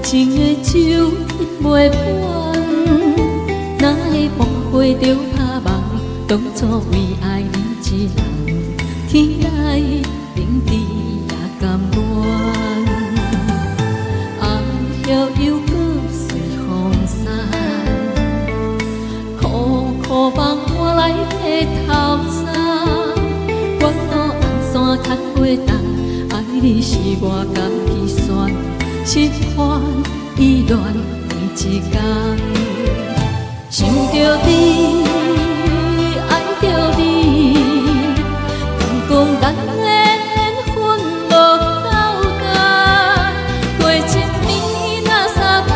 情的酒饮袂满，哪会半杯就拍梦？当初为爱你一人，天来冷滴也甘愿。爱遥又搁随风散，苦苦梦换来白头纱。我都红线牵袂动，爱你是我家己选。心欢意乱每一天，想着你，爱着你，敢讲咱的缘分无够干。过一暝若三更，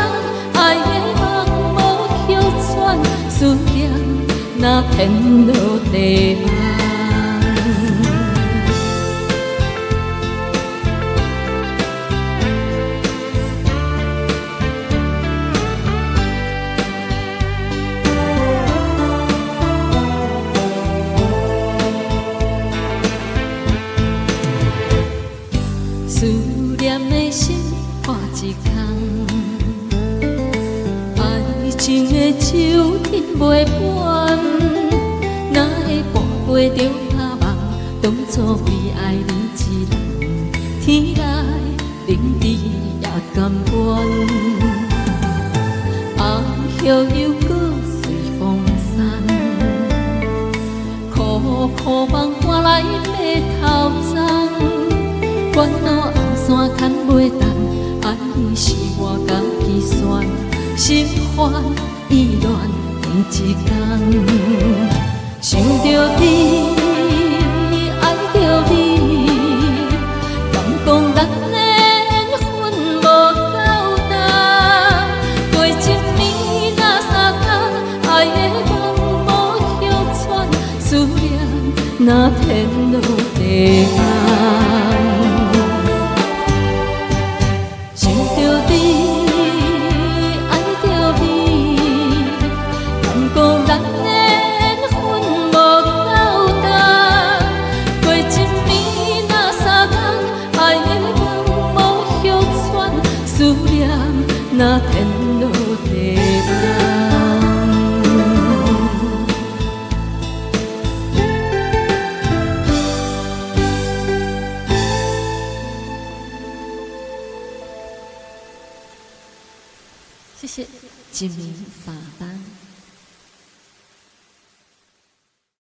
爱的梦无休喘，思念若天落地网。思念的心化一空，爱情的酒饮袂满，哪会半杯就拍梦？当初为爱你一人，天来冷滴也甘愿。爱遥又搁随风散，苦苦梦换来白头鬃。烦恼红线牵袂动，爱你是我家己选，心欢意乱每一天。想着你，爱着你，敢讲咱的缘分无够干。过一暝若三更，爱的梦无休喘，思念若天落地网。思念若天落地网，谢谢，今明撒旦。